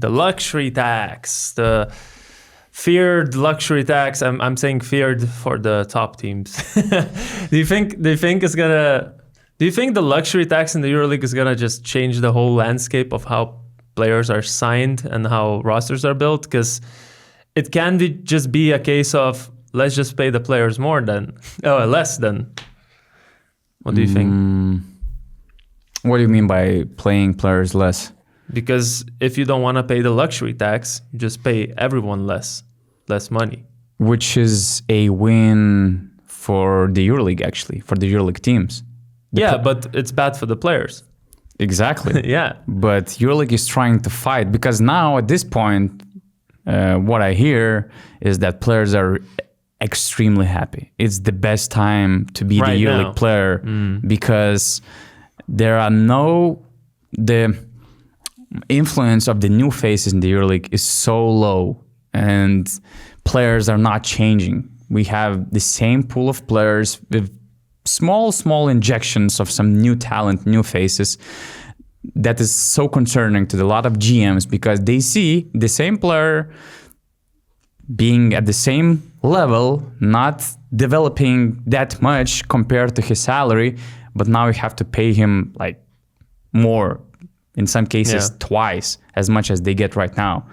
the luxury tax, the feared luxury tax. I'm saying feared for the top teams. Do you think the luxury tax in the EuroLeague is gonna just change the whole landscape of how players are signed and how rosters are built? Because it can just be a case of let's just pay the players less than. What do you think? What do you mean by paying players less? Because if you don't want to pay the luxury tax, you just pay everyone less money. Which is a win for the EuroLeague, actually, for the EuroLeague teams. But it's bad for the players. Exactly. Yeah. But EuroLeague is trying to fight because now at this point, what I hear is that players are extremely happy. It's the best time to be the EuroLeague player because there are the influence of the new faces in the EuroLeague is so low and players are not changing. We have the same pool of players with small injections of some new talent, new faces. That is so concerning to a lot of GMs because they see the same player being at the same level, not developing that much compared to his salary, but now you have to pay him like more, in some cases twice as much as they get right now.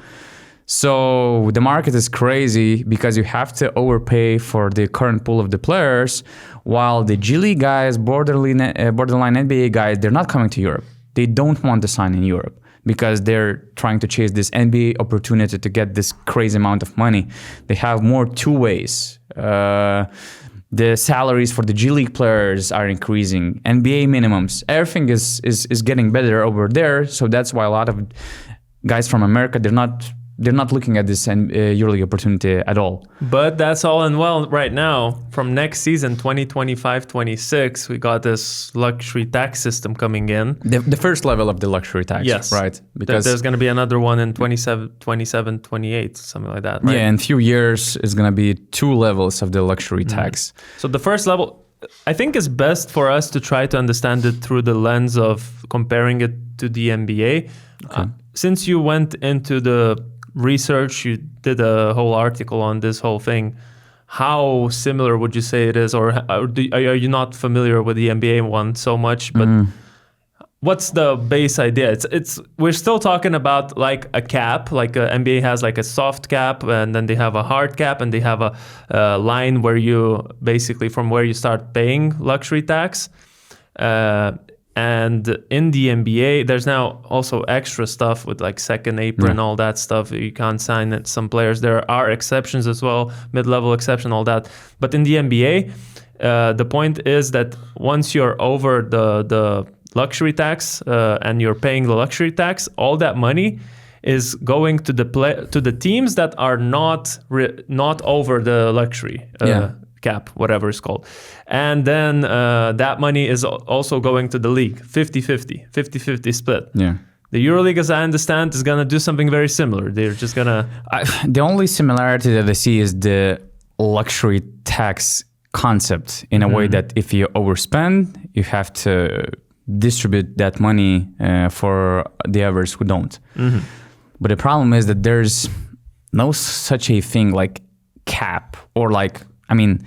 So the market is crazy because you have to overpay for the current pool of the players, while the G League guys, borderline NBA guys, they're not coming to Europe. They don't want to sign in Europe because they're trying to chase this NBA opportunity to get this crazy amount of money. They have more two ways. The salaries for the G League players are increasing. NBA minimums, everything is getting better over there. So that's why a lot of guys from America, they're not looking at this EuroLeague opportunity at all. But that's all and well right now. From next season, 2025-26, we got this luxury tax system coming in. The first level of the luxury tax, yes. Right? Because there's going to be another one in 27, 28, something like that, right? Yeah, in a few years, it's going to be 2 levels of the luxury tax. So the first level, I think is best for us to try to understand it through the lens of comparing it to the NBA. Okay. Since you went into the research, you did a whole article on this whole thing. How similar would you say it is, or are you not familiar with the NBA one so much? But what's the base idea? It's we're still talking about like a cap, like a NBA has like a soft cap, and then they have a hard cap, and they have a line where you basically from where you start paying luxury tax. And in the NBA, there's now also extra stuff with like second apron and all that stuff. You can't sign it. Some players, there are exceptions as well, mid-level exception, all that. But in the NBA, the point is that once you're over the luxury tax and you're paying the luxury tax, all that money is going to the teams that are not over the luxury cap, whatever it's called. And then that money is also going to the league, 50-50 split. Yeah. The EuroLeague, as I understand, is going to do something very similar. They're just going to... The only similarity that I see is the luxury tax concept in a way that if you overspend, you have to distribute that money for the others who don't. But the problem is that there's no such a thing like cap or like, I mean,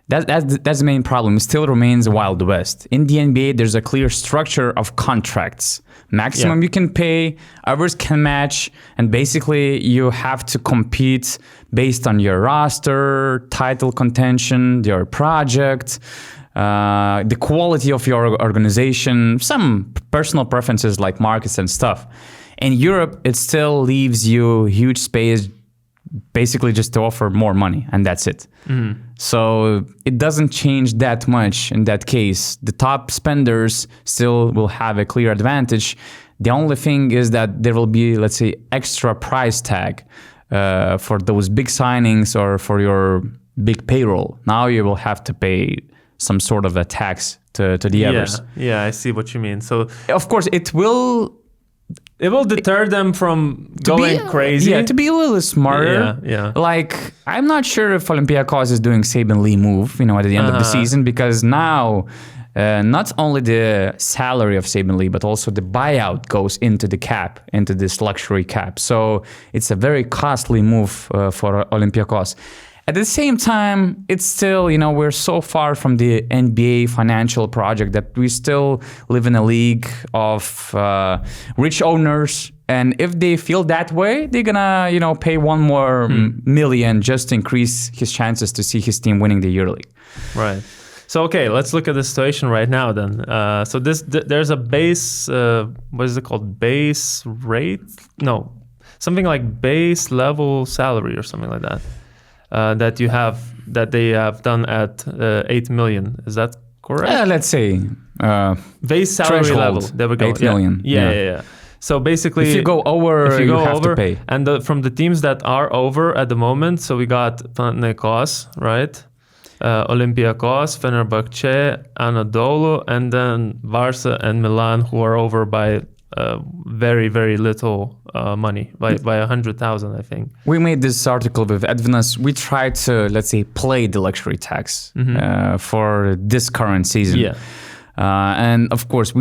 that's the main problem. It still remains Wild West. In the NBA, there's a clear structure of contracts. Maximum you can pay, others can match, and basically you have to compete based on your roster, title contention, your project, the quality of your organization, some personal preferences like markets and stuff. In Europe, it still leaves you huge space basically just to offer more money, and that's it. So it doesn't change that much in that case. The top spenders still will have a clear advantage. The only thing is that there will be, let's say, extra price tag for those big signings or for your big payroll. Now you will have to pay some sort of a tax to the others. Yeah, I see what you mean. So of course, it will deter them from going crazy. Yeah, to be a little smarter. Yeah. Like, I'm not sure if Olympiacos is doing Saban Lee move, at the end of the season, because now not only the salary of Sabin Lee, but also the buyout goes into the cap, into this luxury cap. So it's a very costly move for Olympiacos. At the same time, it's still, we're so far from the NBA financial project that we still live in a league of rich owners. And if they feel that way, they're gonna, pay one more million just to increase his chances to see his team winning the EuroLeague. Right. So, okay, let's look at the situation right now then. So there's a base, what is it called? Base rate? No, something like base level salary or something like that. That they have done at 8 million. Is that correct? Let's say base salary level. There we go. 8 million. Yeah. So basically, if you go over, you have to pay. And from the teams that are over at the moment, so we got Panathinaikos, right? Olympiacos, Fenerbahce, Anadolu, and then Varsa and Milan, who are over by very, very little money, by 100,000, I think. We made this article with Edvinas. We tried to, let's say, play the luxury tax for this current season. Yeah. And of course,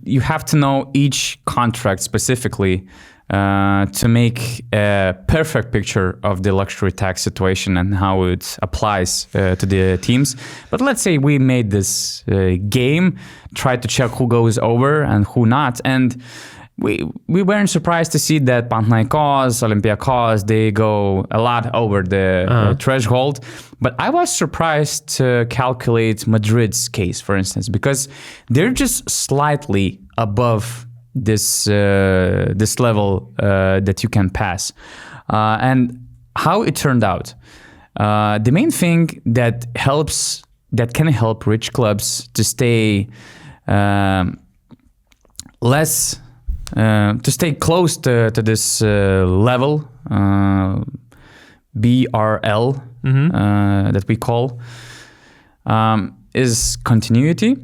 you have to know each contract specifically to make a perfect picture of the luxury tax situation and how it applies to the teams. But let's say we made this game, tried to check who goes over and who not. And we weren't surprised to see that Panathinaikos, Olympiacos, they go a lot over the threshold. But I was surprised to calculate Madrid's case, for instance, because they're just slightly above this level that you can pass. And how it turned out, the main thing that can help rich clubs to stay to stay close to this level, BRL, that we call, is continuity.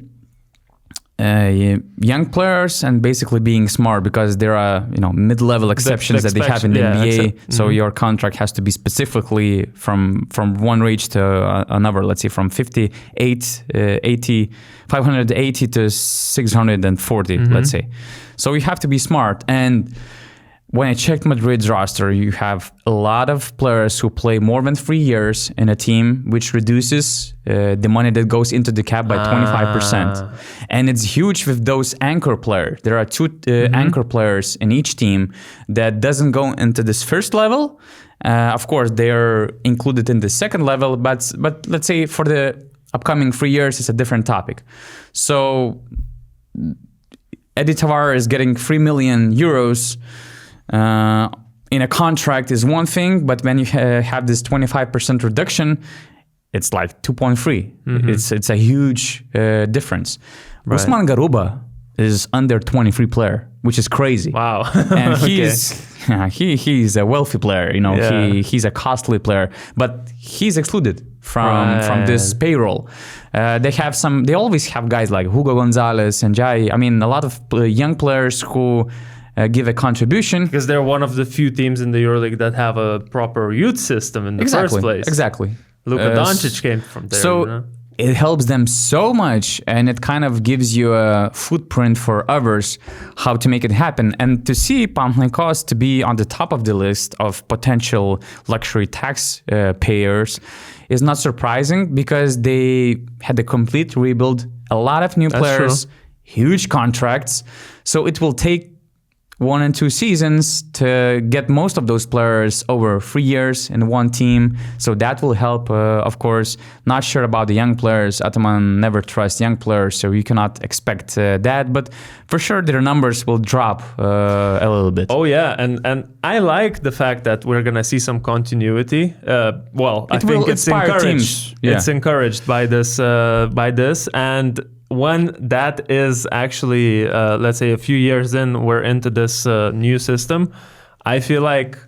Young players and basically being smart, because there are mid-level exceptions that they have in the NBA. So your contract has to be specifically from one range to another. Let's say from 580 to 640. Let's say. So you have to be smart. And when I checked Madrid's roster, you have a lot of players who play more than 3 years in a team, which reduces the money that goes into the cap by 25%. And it's huge with those anchor players. There are two anchor players in each team that doesn't go into this first level. Of course, they are included in the second level, but let's say for the upcoming 3 years, it's a different topic. So Eddie Tavares is getting 3 million euros in a contract is one thing, but when you have this 25% reduction, it's like 2.3. It's a huge difference. Right. Usman Garuba is under 23 player, which is crazy. Wow. And he's a wealthy player, he's a costly player, but he's excluded from this payroll. They always have guys like Hugo Gonzalez and Jai. I mean, a lot of young players who give a contribution. Because they're one of the few teams in the EuroLeague that have a proper youth system in the first place. Exactly. Luka Doncic came from there. So it helps them so much, and it kind of gives you a footprint for others how to make it happen. And to see Panathinaikos to be on the top of the list of potential luxury tax payers is not surprising, because they had a complete rebuild, a lot of new players, huge contracts. So it will take 1 and 2 seasons to get most of those players over 3 years in one team. So that will help, of course. Not sure about the young players. Ataman never trusts young players, so you cannot expect that. But for sure, their numbers will drop a little bit. Oh, yeah. And I like the fact that we're going to see some continuity. I think it's encouraged. Teams. Yeah. It's encouraged by this. And when that is actually, let's say a few years in, we're into this new system, I feel like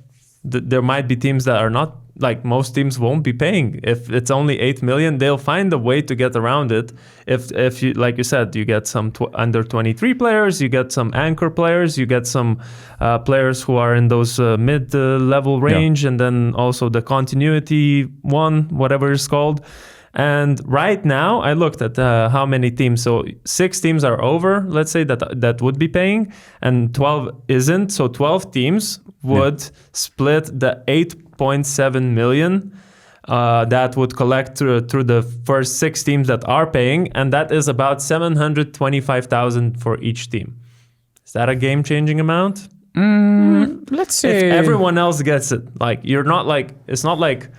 there might be teams that are not, like most teams won't be paying. If it's only 8 million, they'll find a way to get around it. If you, like you said, you get some under 23 players, you get some anchor players, you get some players who are in those mid-level range, and then also the continuity one, whatever it's called. And right now, I looked at how many teams. So 6 teams are over, let's say, that would be paying, and 12 isn't. So 12 teams would split the 8.7 million that would collect through the first 6 teams that are paying, and that is about 725,000 for each team. Is that a game-changing amount? Let's say if everyone else gets it, like it's not like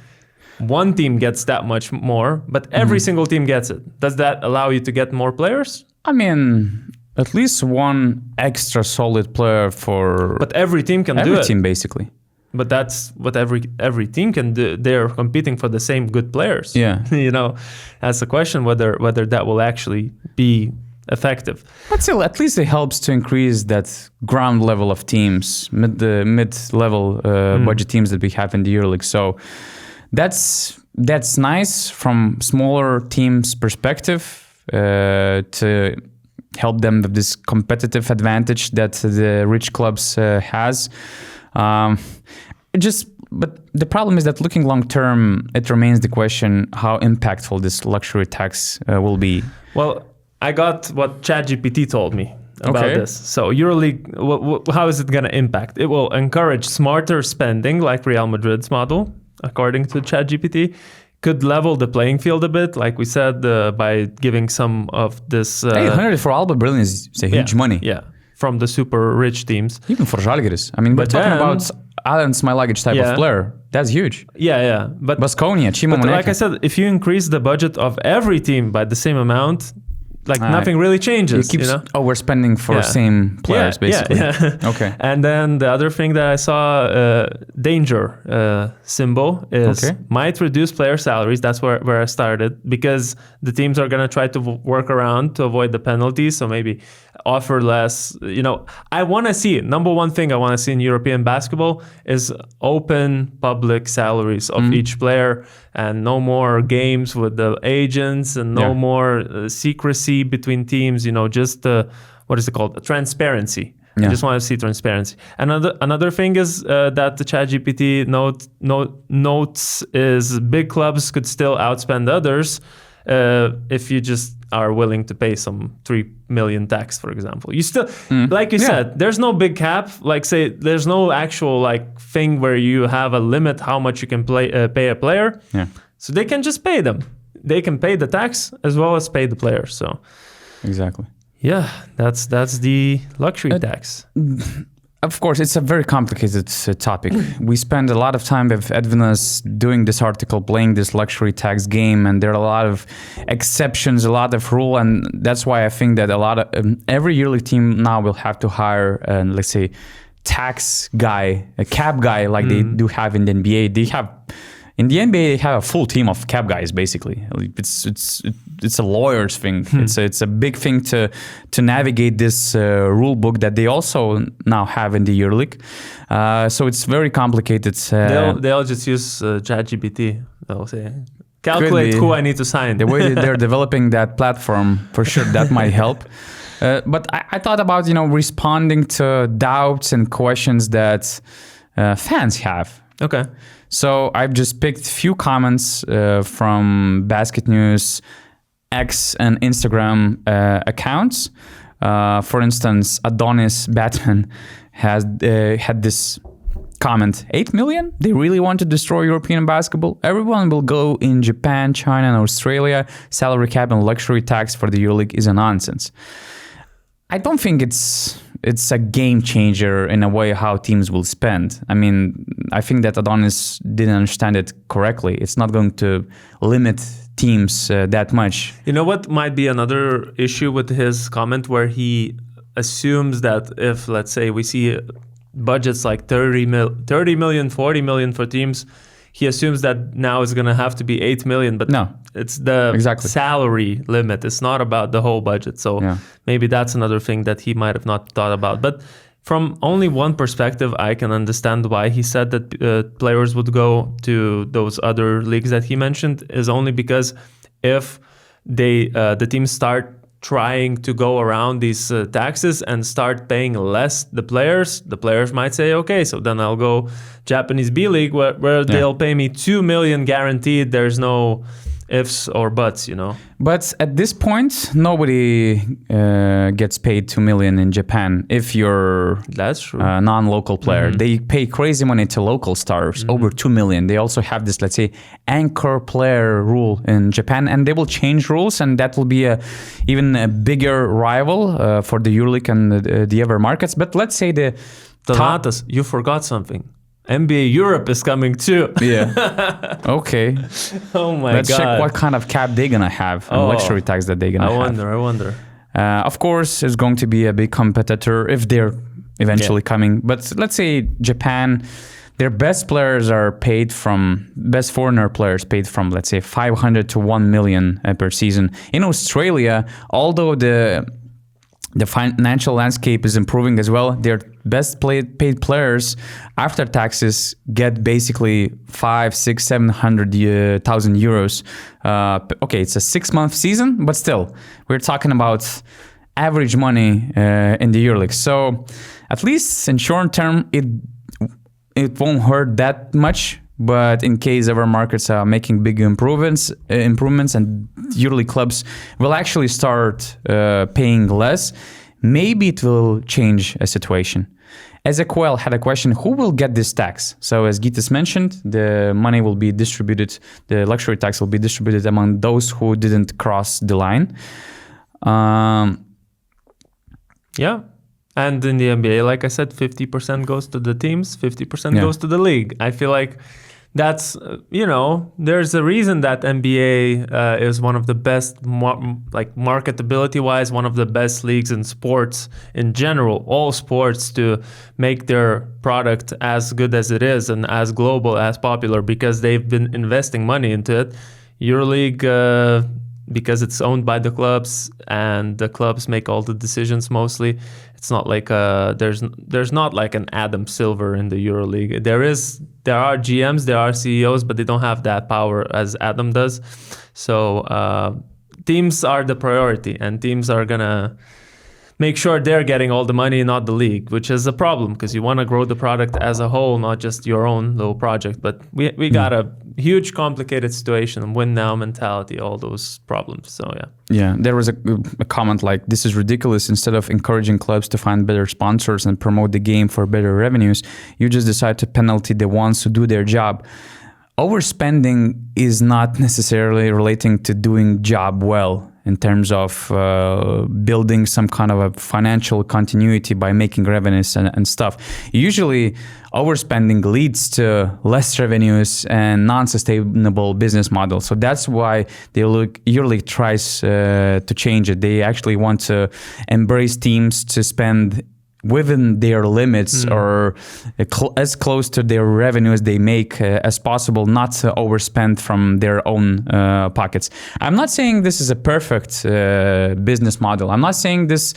one team gets that much more, but every single team gets it. Does that allow you to get more players? I mean, at least one extra solid player for. But every team can do it. Every team, basically. But that's what every team can do. They're competing for the same good players. Yeah. That's the question whether that will actually be effective. But still, at least it helps to increase that ground level of teams, mid-level budget teams that we have in the EuroLeague. So that's nice from smaller teams' perspective to help them with this competitive advantage that the rich clubs has. But the problem is that looking long term, it remains the question how impactful this luxury tax will be. Well, I got what ChatGPT told me about this. So EuroLeague, how is it going to impact? It will encourage smarter spending, like Real Madrid's model, according to ChatGPT. Could level the playing field a bit, like we said, by giving some of this. 100 for Alba Berlin is a huge money. Yeah, from the super rich teams. Even for Žalgiris. I mean, we're talking about Alan Smailagic type of player. That's huge. Yeah. But Baskonia, Chima Moneke. Like I said, if you increase the budget of every team by the same amount, nothing really changes. We're spending for same players, basically. Yeah. Okay. And then the other thing that I saw, danger symbol is might reduce player salaries. That's where I started, because the teams are going to try to work around to avoid the penalties. So maybe offer less. I want to see, number one thing I want to see in European basketball is open public salaries of each player, and no more games with the agents, and no more secrecy between teams. Just what is it called? Transparency. I just want to see transparency. Another thing is that the ChatGPT notes is big clubs could still outspend others if you just are willing to pay some 3 million tax, for example. You still, like you said, there's no big cap. Like, say, there's no actual thing where you have a limit how much you can pay a player. Yeah. So they can just pay them. They can pay the tax as well as pay the player. So exactly. Yeah, that's the luxury tax. Of course, it's a very complicated topic. We spend a lot of time with Edvinas doing this article, playing this luxury tax game, and there are a lot of exceptions, a lot of rule, and that's why I think that a lot of every EuroLeague team now will have to hire, let's say, tax guy, a cap guy, like they do have in the NBA. In the NBA, they have a full team of cap guys. Basically, it's a lawyer's thing. It's a big thing to navigate this rule book that they also now have in the EuroLeague. So it's very complicated. They'll just use ChatGPT. They'll say, calculate who I need to sign. The way that they're developing that platform, for sure, that might help. But I thought about responding to doubts and questions that fans have. Okay. So I've just picked a few comments from BasketNews X and Instagram accounts. For instance, Adonis Batman has had this comment: 8 million? They really want to destroy European basketball? Everyone will go in Japan, China, and Australia. Salary cap and luxury tax for the EuroLeague is a nonsense. I don't think it's a game changer in a way how teams will spend. I mean, I think that Adonis didn't understand it correctly. It's not going to limit teams that much. You know what might be another issue with his comment, where he assumes that if, let's say, we see budgets like 30 million, 40 million for teams, he assumes that now it's going to have to be 8 million, but no, it's the salary limit. It's not about the whole budget. So maybe that's another thing that he might have not thought about. But from only one perspective, I can understand why he said that players would go to those other leagues that he mentioned, is only because if the teams start trying to go around these taxes and start paying less the players might say, okay, so then I'll go Japanese B League where they'll pay me 2 million guaranteed. There's no ifs or buts, you know. But at this point, nobody gets paid 2 million in Japan if you're That's true. a non-local player. They pay crazy money to local stars, over 2 million. They also have this, let's say, anchor player rule in Japan, and they will change rules, and that will be even a bigger rival for the EuroLeague and the other markets. But let's say the Donatas, you forgot something. NBA Europe is coming too. Yeah. Okay. Oh my Let's God. check what kind of cap they're gonna have and luxury tax that they're gonna have. I wonder. Of course, it's going to be a big competitor if they're eventually coming. But let's say Japan, their best players are paid from, best foreigner players paid from, let's say, 500 to 1 million per season. In Australia, although the financial landscape is improving as well, their best paid players after taxes get basically 500, 600, 700,000 euros. Okay, it's a 6-month season, but still, we're talking about average money in the EuroLeague. So at least in short term, it won't hurt that much. But in case our markets are making big improvements, and EuroLeague clubs will actually start paying less, maybe it will change a situation. Ezequiel had a question: who will get this tax? So as Gytis mentioned, the money will be distributed, the luxury tax will be distributed among those who didn't cross the line. Yeah. And in the NBA, like I said, 50% goes to the teams, 50% goes to the league. I feel like that's, there's a reason that NBA is one of the best, marketability-wise, one of the best leagues in sports in general, all sports, to make their product as good as it is and as global, as popular, because they've been investing money into it. EuroLeague, because it's owned by the clubs and the clubs make all the decisions mostly. It's not like there's not like an Adam Silver in the EuroLeague. There are GMs, there are CEOs, but they don't have that power as Adam does. So teams are the priority, and teams are gonna make sure they're getting all the money, not the league, which is a problem because you want to grow the product as a whole, not just your own little project. But we got a huge complicated situation, win now mentality, all those problems. So yeah, there was a comment like, this is ridiculous. Instead of encouraging clubs to find better sponsors and promote the game for better revenues, you just decide to penalty the ones who do their job. Overspending is not necessarily relating to doing job well in terms of building some kind of a financial continuity by making revenues and stuff. Usually, overspending leads to less revenues and non-sustainable business models. So that's why EuroLeague tries to change it. They actually want to embrace teams to spend within their limits or as close to their revenue as they make as possible, not to overspend from their own pockets. I'm not saying this is a perfect business model. I'm not saying this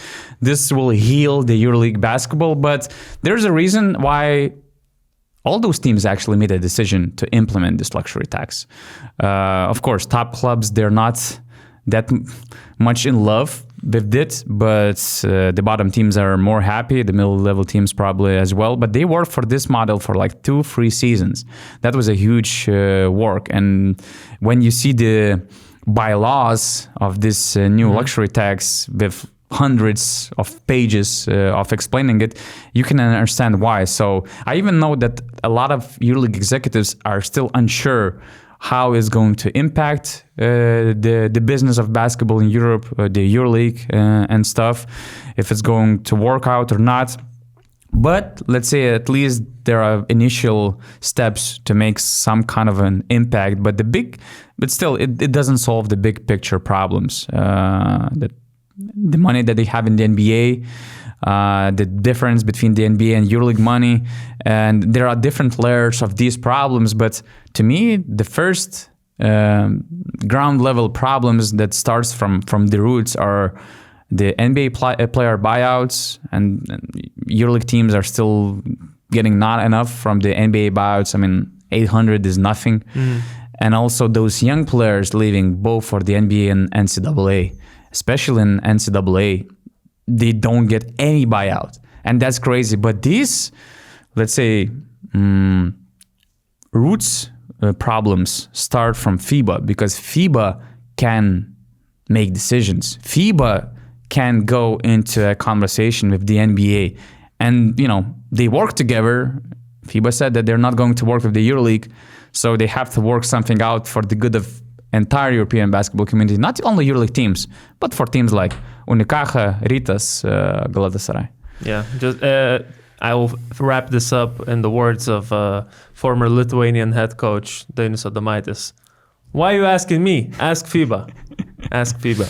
will heal the EuroLeague basketball, but there's a reason why all those teams actually made a decision to implement this luxury tax. Of course, top clubs, they're not that much in love with it, but the bottom teams are more happy, the middle level teams probably as well, but they worked for this model for like 2-3 seasons. That was a huge work. And when you see the bylaws of this new luxury tax with hundreds of pages of explaining it, you can understand why. So I even know that a lot of EuroLeague executives are still unsure how it's going to impact the business of basketball in Europe, the EuroLeague and stuff, if it's going to work out or not. But let's say at least there are initial steps to make some kind of an impact. But still, it doesn't solve the big picture problems. The money that they have in the NBA, the difference between the NBA and EuroLeague money, and there are different layers of these problems. But to me, the first ground level problems that starts from the roots are the NBA player buyouts, and EuroLeague teams are still getting not enough from the NBA buyouts. I mean, 800 is nothing. And also those young players leaving both for the NBA and NCAA, especially in NCAA, they don't get any buyout. And that's crazy. But these, let's say, roots problems start from FIBA, because FIBA can make decisions. FIBA can go into a conversation with the NBA, and they work together. FIBA said that they're not going to work with the EuroLeague, so they have to work something out for the good of entire European basketball community, not only EuroLeague teams, but for teams like Unicaja, Ritas, Galatasaray. Yeah, just I will wrap this up in the words of former Lithuanian head coach Dainius Adomaitis. Why are you asking me? Ask FIBA. Ask FIBA.